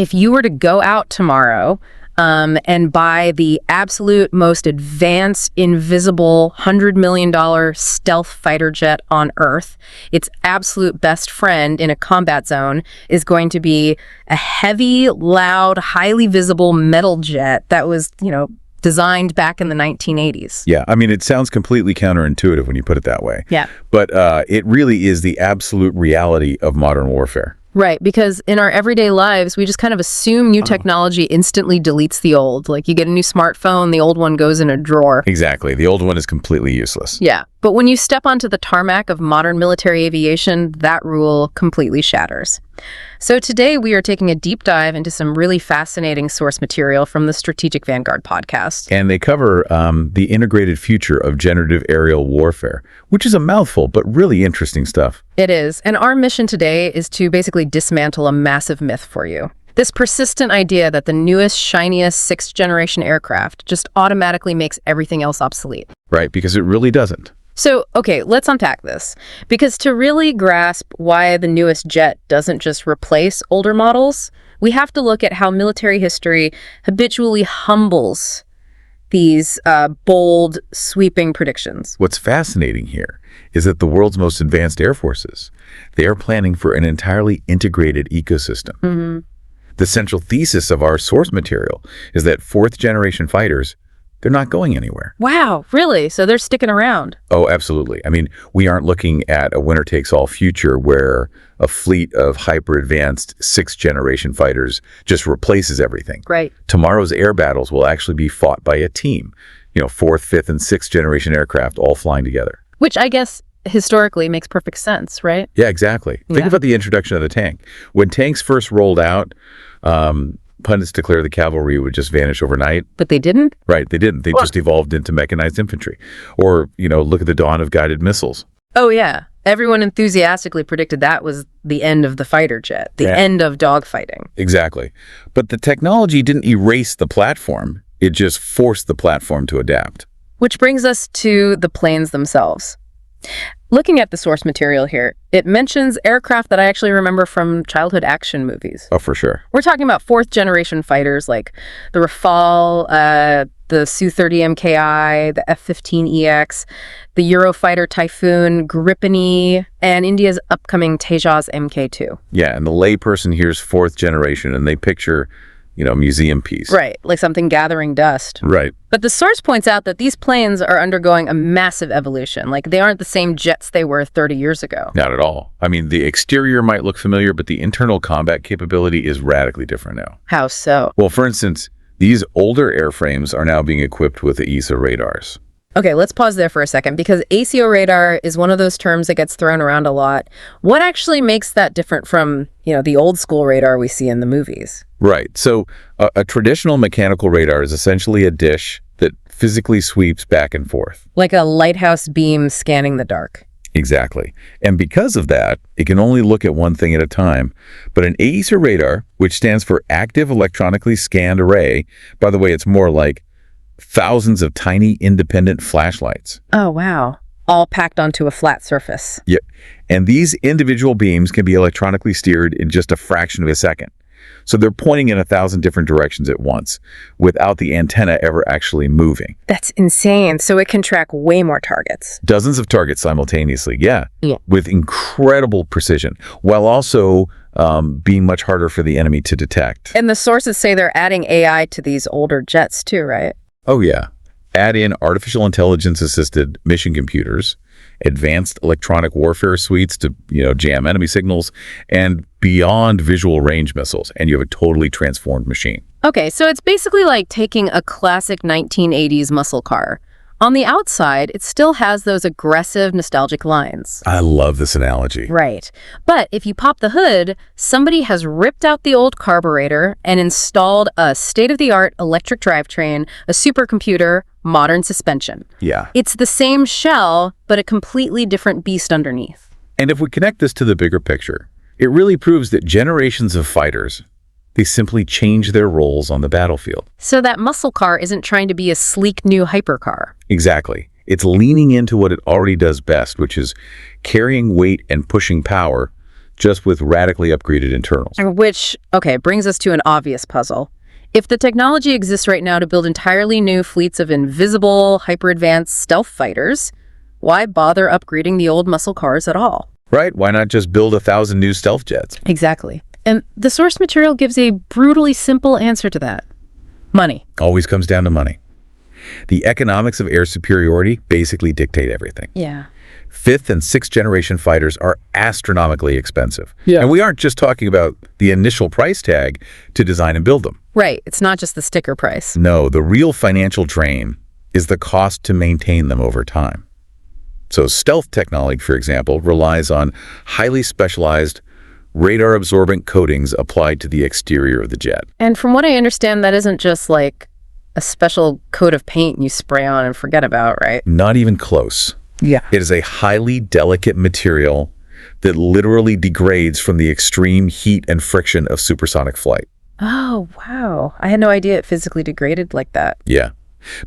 if you were to go out tomorrow and buy the absolute most advanced, invisible $100 million stealth fighter jet on Earth, its absolute best friend in a combat zone is going to be a heavy, loud, highly visible metal jet that was, designed back in the 1980s. Yeah, I mean, it sounds completely counterintuitive when you put it that way. Yeah. But it really is the absolute reality of modern warfare. Right, because in our everyday lives, we just kind of assume new technology instantly deletes the old. Like you get a new smartphone, the old one goes in a drawer. Exactly. The old one is completely useless. Yeah, but when you step onto the tarmac of modern military aviation, that rule completely shatters. So today we are taking a deep dive into some really fascinating source material from the Strategic Vanguard podcast. And they cover the integrated future of generative aerial warfare, which is a mouthful, but really interesting stuff. It is. And our mission today is to basically dismantle a massive myth for you. This persistent idea that the newest, shiniest, sixth-generation aircraft just automatically makes everything else obsolete. Right, because it really doesn't. So, okay, let's unpack this. Because to really grasp why the newest jet doesn't just replace older models, we have to look at how military history habitually humbles these bold, sweeping predictions. What's fascinating here is that the world's most advanced air forces, they are planning for an entirely integrated ecosystem. Mm-hmm. The central thesis of our source material is that fourth-generation fighters, they're not going anywhere. Wow, really? So they're sticking around? Oh, absolutely. I mean, we aren't looking at a winner-takes-all future where a fleet of hyper-advanced sixth-generation fighters just replaces everything. Right. Tomorrow's air battles will actually be fought by a team. Fourth, fifth, and sixth-generation aircraft all flying together. Which I guess historically makes perfect sense, right? Yeah, exactly. Think about the introduction of the tank. When tanks first rolled out, pundits declare the cavalry would just vanish overnight. But they didn't? Right, they didn't. They just evolved into mechanized infantry. Or, look at the dawn of guided missiles. Oh, yeah. Everyone enthusiastically predicted that was the end of the fighter jet, the end of dogfighting. Exactly. But the technology didn't erase the platform. It just forced the platform to adapt. Which brings us to the planes themselves. Looking at the source material here, it mentions aircraft that I actually remember from childhood action movies. Oh, for sure. We're talking about fourth-generation fighters like the Rafale, the Su-30 MKI, the F-15EX, the Eurofighter Typhoon, Gripini, and India's upcoming Tejas Mk2. Yeah, and the layperson hears fourth generation and they picture, a museum piece. Right, like something gathering dust. Right. But the source points out that these planes are undergoing a massive evolution. Like, they aren't the same jets they were 30 years ago. Not at all. I mean, the exterior might look familiar, but the internal combat capability is radically different now. How so? Well, for instance, these older airframes are now being equipped with the AESA radars. Okay, let's pause there for a second, because ACO radar is one of those terms that gets thrown around a lot. What actually makes that different from, the old school radar we see in the movies? Right. So a traditional mechanical radar is essentially a dish that physically sweeps back and forth. Like a lighthouse beam scanning the dark. Exactly. And because of that, it can only look at one thing at a time. But an AESA radar, which stands for Active Electronically Scanned Array, by the way, it's more like thousands of tiny independent flashlights. Oh, wow. All packed onto a flat surface. Yep. And these individual beams can be electronically steered in just a fraction of a second. So they're pointing in 1,000 different directions at once without the antenna ever actually moving. That's insane. So it can track way more targets. Dozens of targets simultaneously, yeah. With incredible precision, while also being much harder for the enemy to detect. And the sources say they're adding AI to these older jets too, right? Oh, yeah. Add in artificial intelligence-assisted mission computers, advanced electronic warfare suites to, jam enemy signals, and beyond visual range missiles, and you have a totally transformed machine. Okay, so it's basically like taking a classic 1980s muscle car. On the outside, it still has those aggressive, nostalgic lines. I love this analogy. Right. But if you pop the hood, somebody has ripped out the old carburetor and installed a state-of-the-art electric drivetrain, a supercomputer, modern suspension. Yeah. It's the same shell, but a completely different beast underneath. And if we connect this to the bigger picture, it really proves that generations of fighters, they simply change their roles on the battlefield. So that muscle car isn't trying to be a sleek new hypercar. Exactly. It's leaning into what it already does best, which is carrying weight and pushing power just with radically upgraded internals. Which, okay, brings us to an obvious puzzle. If the technology exists right now to build entirely new fleets of invisible, hyper-advanced stealth fighters, why bother upgrading the old muscle cars at all? Right? Why not just build 1,000 new stealth jets? Exactly. And the source material gives a brutally simple answer to that. Money. Always comes down to money. The economics of air superiority basically dictate everything. Yeah. 5th and 6th generation fighters are astronomically expensive. Yeah. And we aren't just talking about the initial price tag to design and build them. Right. It's not just the sticker price. No, the real financial drain is the cost to maintain them over time. So stealth technology, for example, relies on highly specialized radar-absorbent coatings applied to the exterior of the jet. And from what I understand, that isn't just like a special coat of paint you spray on and forget about, right? Not even close. Yeah. It is a highly delicate material that literally degrades from the extreme heat and friction of supersonic flight. Oh, wow. I had no idea it physically degraded like that. Yeah.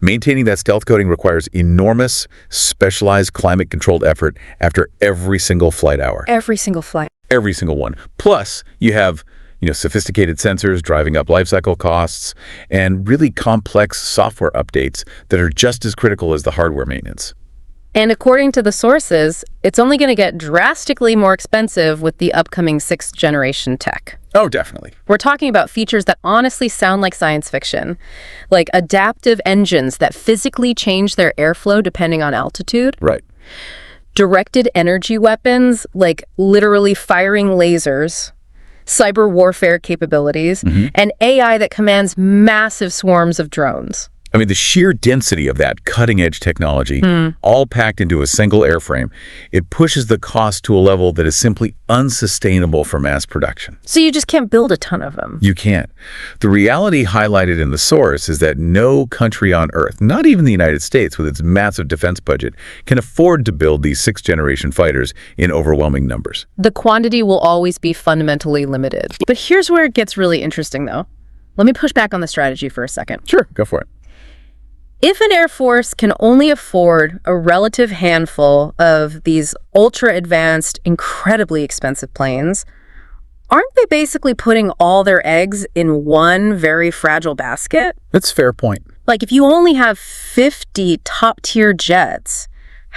Maintaining that stealth coating requires enormous, specialized climate-controlled effort after every single flight hour. Every single flight. Every single one. Plus, you have sophisticated sensors driving up lifecycle costs and really complex software updates that are just as critical as the hardware maintenance. And according to the sources, it's only going to get drastically more expensive with the upcoming 6th generation tech. Oh, definitely. We're talking about features that honestly sound like science fiction, like adaptive engines that physically change their airflow depending on altitude. Right. Directed energy weapons, like literally firing lasers, cyber warfare capabilities, and AI that commands massive swarms of drones. I mean, the sheer density of that cutting-edge technology, all packed into a single airframe, it pushes the cost to a level that is simply unsustainable for mass production. So you just can't build a ton of them. You can't. The reality highlighted in the source is that no country on Earth, not even the United States with its massive defense budget, can afford to build these 6th generation fighters in overwhelming numbers. The quantity will always be fundamentally limited. But here's where it gets really interesting, though. Let me push back on the strategy for a second. Sure, go for it. If an Air Force can only afford a relative handful of these ultra-advanced, incredibly expensive planes, aren't they basically putting all their eggs in one very fragile basket? That's a fair point. Like, if you only have 50 top-tier jets,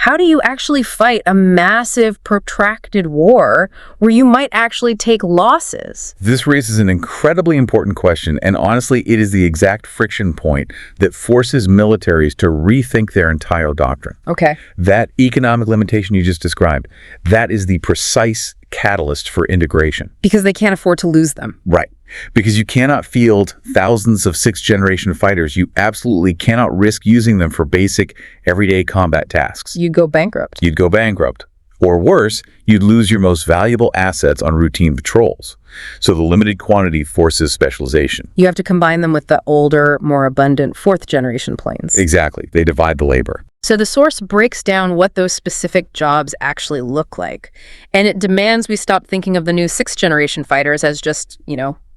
how do you actually fight a massive, protracted war where you might actually take losses? This raises an incredibly important question, and honestly, it is the exact friction point that forces militaries to rethink their entire doctrine. Okay. That economic limitation you just described, that is the precise catalyst for integration. Because they can't afford to lose them. Right. Because you cannot field thousands of 6th generation fighters. You absolutely cannot risk using them for basic, everyday combat tasks. You'd go bankrupt. You'd go bankrupt. Or worse, you'd lose your most valuable assets on routine patrols. So the limited quantity forces specialization. You have to combine them with the older, more abundant 4th generation planes. Exactly. They divide the labor. So the source breaks down what those specific jobs actually look like. And it demands we stop thinking of the new 6th generation fighters as just,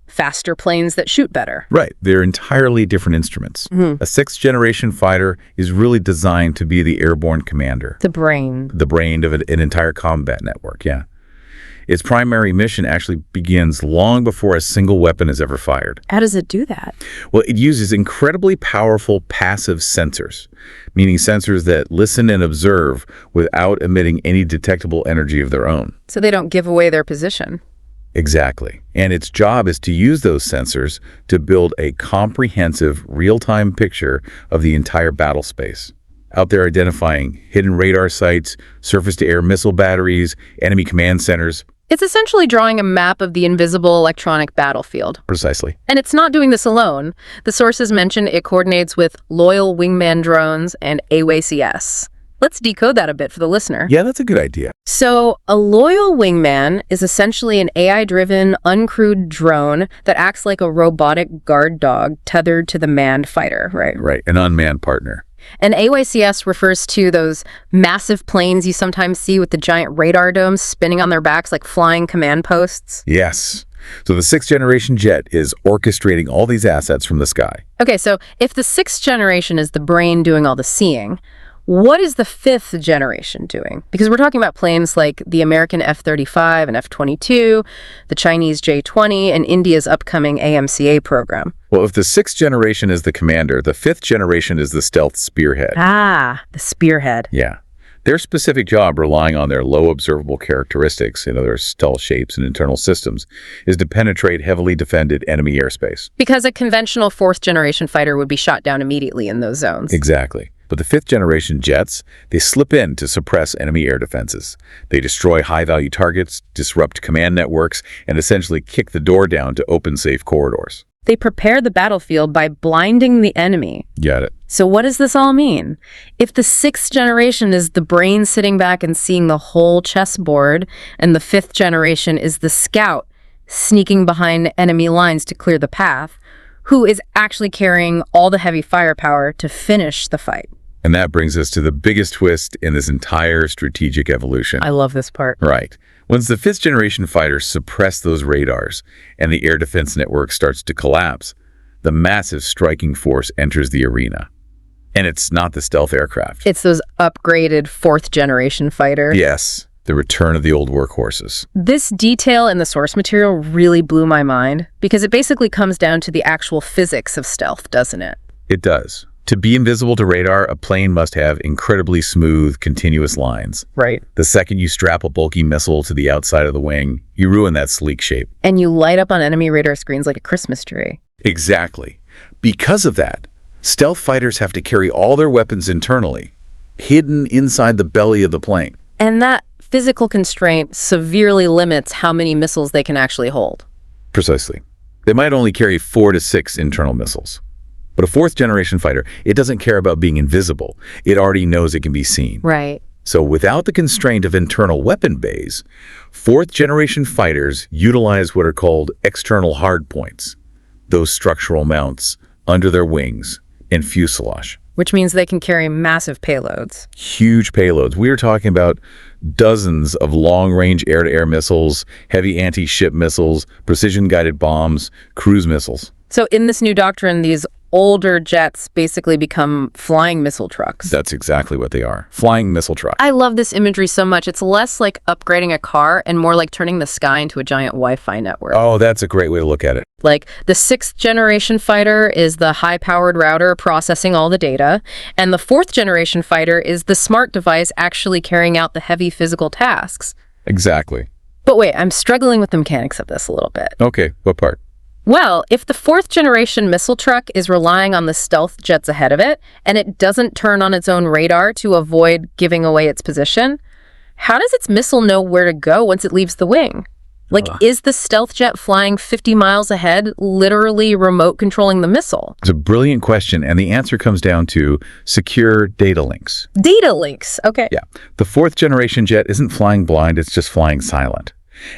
faster planes that shoot better. Right. They're entirely different instruments. A 6th generation fighter is really designed to be the airborne commander. The brain. The brain of an entire combat network, yeah. Its primary mission actually begins long before a single weapon is ever fired. How does it do that? Well, it uses incredibly powerful passive sensors, meaning sensors that listen and observe without emitting any detectable energy of their own. So they don't give away their position. Exactly. And its job is to use those sensors to build a comprehensive, real-time picture of the entire battle space. Out there identifying hidden radar sites, surface-to-air missile batteries, enemy command centers. It's essentially drawing a map of the invisible electronic battlefield. Precisely. And it's not doing this alone. The sources mention it coordinates with loyal wingman drones and AMCA. Let's decode that a bit for the listener. Yeah, that's a good idea. So a loyal wingman is essentially an AI-driven, uncrewed drone that acts like a robotic guard dog tethered to the manned fighter, right? Right, an unmanned partner. And AYCS refers to those massive planes you sometimes see with the giant radar domes spinning on their backs like flying command posts. Yes. So the 6th generation jet is orchestrating all these assets from the sky. Okay, so if the 6th generation is the brain doing all the seeing, What is the fifth generation doing? Because we're talking about planes like the American F-35 and F-22, the Chinese J-20, and India's upcoming AMCA program. Well, if the sixth generation is the commander, the fifth generation is the stealth spearhead. Ah, the spearhead. Yeah. Their specific job, relying on their low observable characteristics, in other words, stealth shapes and internal systems, is to penetrate heavily defended enemy airspace. Because a conventional fourth-generation fighter would be shot down immediately in those zones. Exactly. But the fifth-generation jets, they slip in to suppress enemy air defenses. They destroy high-value targets, disrupt command networks, and essentially kick the door down to open safe corridors. They prepare the battlefield by blinding the enemy. Got it. So what does this all mean? If the sixth generation is the brain sitting back and seeing the whole chessboard, and the fifth generation is the scout sneaking behind enemy lines to clear the path, who is actually carrying all the heavy firepower to finish the fight? And that brings us to the biggest twist in this entire strategic evolution. I love this part. Right. Once the fifth-generation fighters suppress those radars and the air defense network starts to collapse, the massive striking force enters the arena. And it's not the stealth aircraft. It's those upgraded fourth-generation fighters. Yes, the return of the old workhorses. This detail in the source material really blew my mind, because it basically comes down to the actual physics of stealth, doesn't it? It does. To be invisible to radar, a plane must have incredibly smooth, continuous lines. Right. The second you strap a bulky missile to the outside of the wing, you ruin that sleek shape. And you light up on enemy radar screens like a Christmas tree. Exactly. Because of that, stealth fighters have to carry all their weapons internally, hidden inside the belly of the plane. And that physical constraint severely limits how many missiles they can actually hold. Precisely. They might only carry 4 to 6 internal missiles. But a fourth-generation fighter, it doesn't care about being invisible. It already knows it can be seen. Right. So without the constraint of internal weapon bays, fourth-generation fighters utilize what are called external hardpoints, those structural mounts under their wings and fuselage. Which means they can carry massive payloads. Huge payloads. We are talking about dozens of long-range air-to-air missiles, heavy anti-ship missiles, precision-guided bombs, cruise missiles. So in this new doctrine, these older jets basically become flying missile trucks. That's exactly what they are. Flying missile trucks. I love this imagery so much. It's less like upgrading a car and more like turning the sky into a giant Wi-Fi network. Oh, that's a great way to look at it. Like the sixth generation fighter is the high-powered router processing all the data, and the fourth generation fighter is the smart device actually carrying out the heavy physical tasks. Exactly. But wait, I'm struggling with the mechanics of this a little bit. Okay, what part? Well, if the fourth-generation missile truck is relying on the stealth jets ahead of it, and it doesn't turn on its own radar to avoid giving away its position, how does its missile know where to go once it leaves the wing? Like, is the stealth jet flying 50 miles ahead literally remote controlling the missile? It's a brilliant question, and the answer comes down to secure data links. Data links, okay. Yeah. The fourth-generation jet isn't flying blind, it's just flying silent.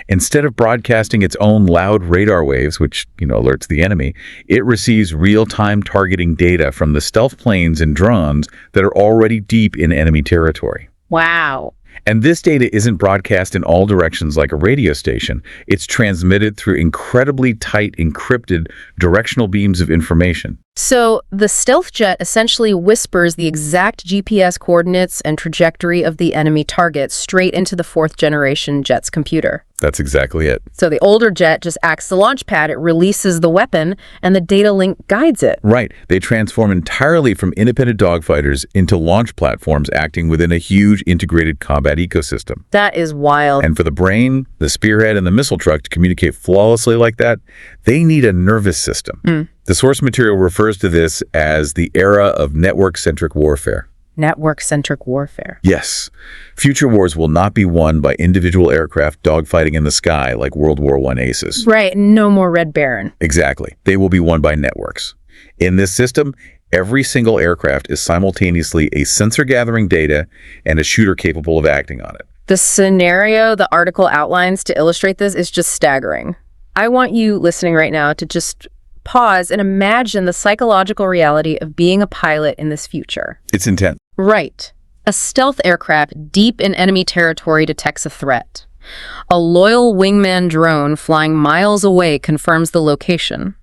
Instead of broadcasting its own loud radar waves, which, alerts the enemy, it receives real-time targeting data from the stealth planes and drones that are already deep in enemy territory. Wow. And this data isn't broadcast in all directions like a radio station. It's transmitted through incredibly tight, encrypted directional beams of information. So the stealth jet essentially whispers the exact GPS coordinates and trajectory of the enemy target straight into the fourth-generation jet's computer. That's exactly it. So the older jet just acts the launch pad, it releases the weapon, and the data link guides it. Right. They transform entirely from independent dogfighters into launch platforms acting within a huge integrated combat ecosystem. That is wild. And for the brain, the spearhead, and the missile truck to communicate flawlessly like that, they need a nervous system. The source material refers to this as the era of network-centric warfare. Network-centric warfare. Yes. Future wars will not be won by individual aircraft dogfighting in the sky like World War I aces. Right. No more Red Baron. Exactly. They will be won by networks. In this system, every single aircraft is simultaneously a sensor gathering data and a shooter capable of acting on it. The scenario the article outlines to illustrate this is just staggering. I want you listening right now to just pause and imagine the psychological reality of being a pilot in this future. It's intense. Right. A stealth aircraft deep in enemy territory detects a threat. A loyal wingman drone flying miles away confirms the location.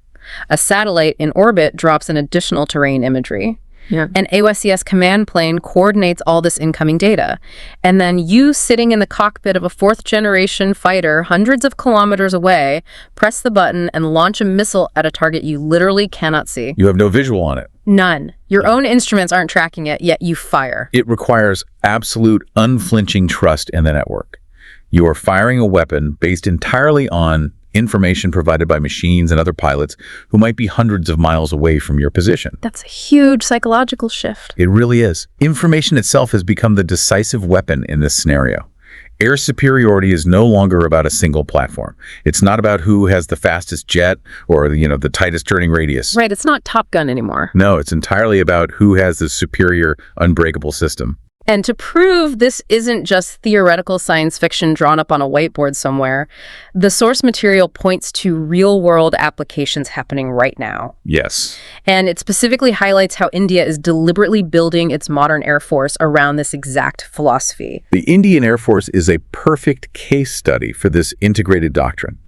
A satellite in orbit drops an additional terrain imagery. Yeah. An AWCS command plane coordinates all this incoming data. And then you sitting in the cockpit of a fourth-generation fighter hundreds of kilometers away, press the button and launch a missile at a target you literally cannot see. You have no visual on it. None. Your own instruments aren't tracking it, yet you fire. It requires absolute unflinching trust in the network. You are firing a weapon based entirely on information provided by machines and other pilots who might be hundreds of miles away from your position. That's a huge psychological shift. It really is. Information itself has become the decisive weapon in this scenario. Air superiority is no longer about a single platform. It's not about who has the fastest jet or, the tightest turning radius. Right, it's not Top Gun anymore. No, it's entirely about who has the superior, unbreakable system. And to prove this isn't just theoretical science fiction drawn up on a whiteboard somewhere, the source material points to real-world applications happening right now. Yes. And it specifically highlights how India is deliberately building its modern Air Force around this exact philosophy. The Indian Air Force is a perfect case study for this integrated doctrine.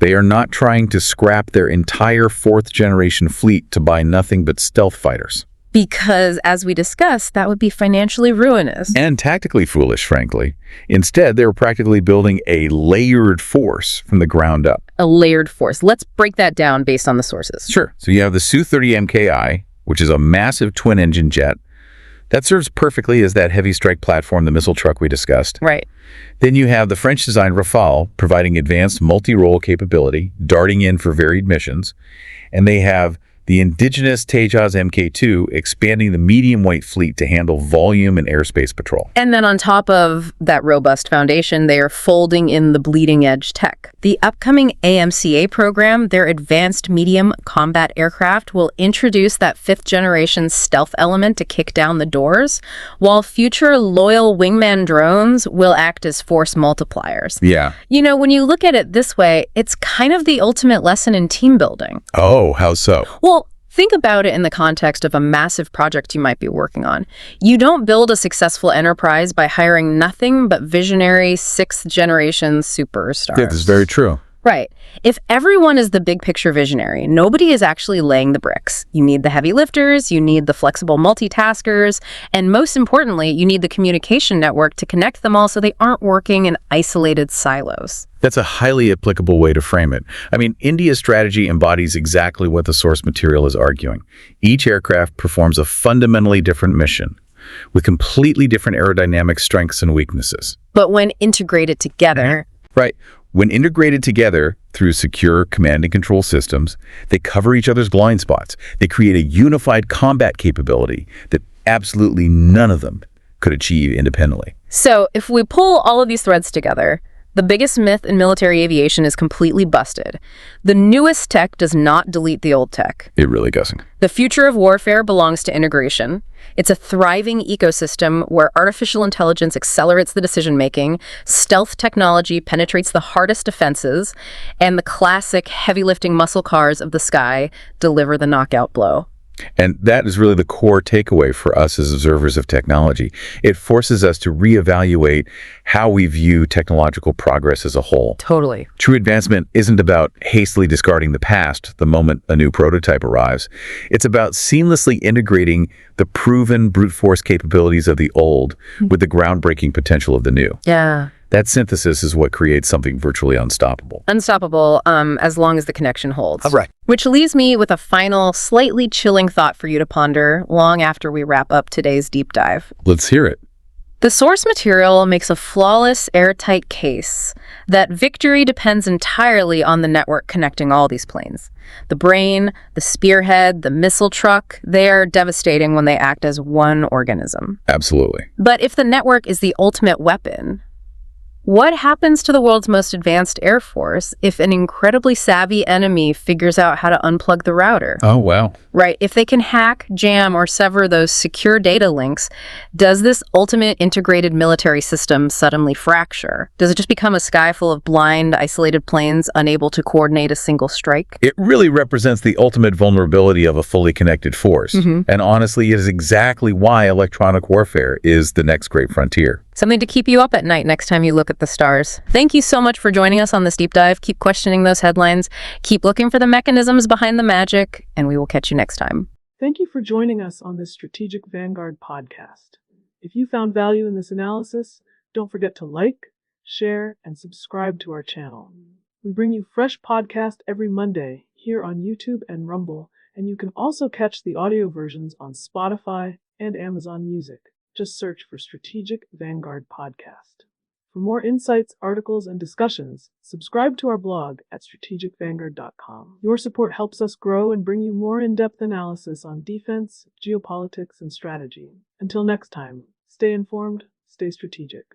They are not trying to scrap their entire fourth-generation fleet to buy nothing but stealth fighters. Because, as we discussed, that would be financially ruinous. And tactically foolish, frankly. Instead, they were practically building a layered force from the ground up. A layered force. Let's break that down based on the sources. Sure. So you have the Su-30 MKI, which is a massive twin-engine jet. That serves perfectly as that heavy strike platform, the missile truck we discussed. Right. Then you have the French-designed Rafale, providing advanced multi-role capability, darting in for varied missions. And they have the indigenous Tejas Mk2 expanding the medium-weight fleet to handle volume and airspace patrol. And then on top of that robust foundation, they are folding in the bleeding-edge tech. The upcoming AMCA program, their Advanced Medium Combat Aircraft, will introduce that fifth-generation stealth element to kick down the doors, while future loyal wingman drones will act as force multipliers. Yeah. When you look at it this way, it's kind of the ultimate lesson in team building. Oh, how so? Well, think about it in the context of a massive project you might be working on. You don't build a successful enterprise by hiring nothing but visionary sixth-generation superstars. Yeah, that's very true. Right. If everyone is the big picture visionary, nobody is actually laying the bricks. You need the heavy lifters, you need the flexible multitaskers, and most importantly, you need the communication network to connect them all so they aren't working in isolated silos. That's a highly applicable way to frame it. India's strategy embodies exactly what the source material is arguing. Each aircraft performs a fundamentally different mission, with completely different aerodynamic strengths and weaknesses. But when integrated together... Right. When integrated together through secure command and control systems, they cover each other's blind spots. They create a unified combat capability that absolutely none of them could achieve independently. So if we pull all of these threads together, the biggest myth in military aviation is completely busted. The newest tech does not delete the old tech. It really doesn't. The future of warfare belongs to integration. It's a thriving ecosystem where artificial intelligence accelerates the decision-making, stealth technology penetrates the hardest defenses, and the classic heavy-lifting muscle cars of the sky deliver the knockout blow. And that is really the core takeaway for us as observers of technology. It forces us to reevaluate how we view technological progress as a whole. Totally. True advancement isn't about hastily discarding the past the moment a new prototype arrives. It's about seamlessly integrating the proven brute force capabilities of the old with the groundbreaking potential of the new. Yeah. That synthesis is what creates something virtually unstoppable. Unstoppable, as long as the connection holds. All right. Which leaves me with a final, slightly chilling thought for you to ponder long after we wrap up today's deep dive. Let's hear it. The source material makes a flawless, airtight case that victory depends entirely on the network connecting all these planes. The brain, the spearhead, the missile truck, they are devastating when they act as one organism. Absolutely. But if the network is the ultimate weapon, what happens to the world's most advanced air force if an incredibly savvy enemy figures out how to unplug the router? Oh, wow. Right. If they can hack, jam, or sever those secure data links, does this ultimate integrated military system suddenly fracture? Does it just become a sky full of blind, isolated planes unable to coordinate a single strike? It really represents the ultimate vulnerability of a fully connected force. And honestly, it is exactly why electronic warfare is the next great frontier. Something to keep you up at night next time you look at the stars. Thank you so much for joining us on this deep dive. Keep questioning those headlines. Keep looking for the mechanisms behind the magic, and we will catch you next time. Thank you for joining us on this Strategic Vanguard podcast. If you found value in this analysis, don't forget to like, share, and subscribe to our channel. We bring you fresh podcasts every Monday here on YouTube and Rumble, and you can also catch the audio versions on Spotify and Amazon Music. Just search for Strategic Vanguard Podcast. For more insights, articles, and discussions, subscribe to our blog at strategicvanguard.com. Your support helps us grow and bring you more in-depth analysis on defense, geopolitics, and strategy. Until next time, stay informed, stay strategic.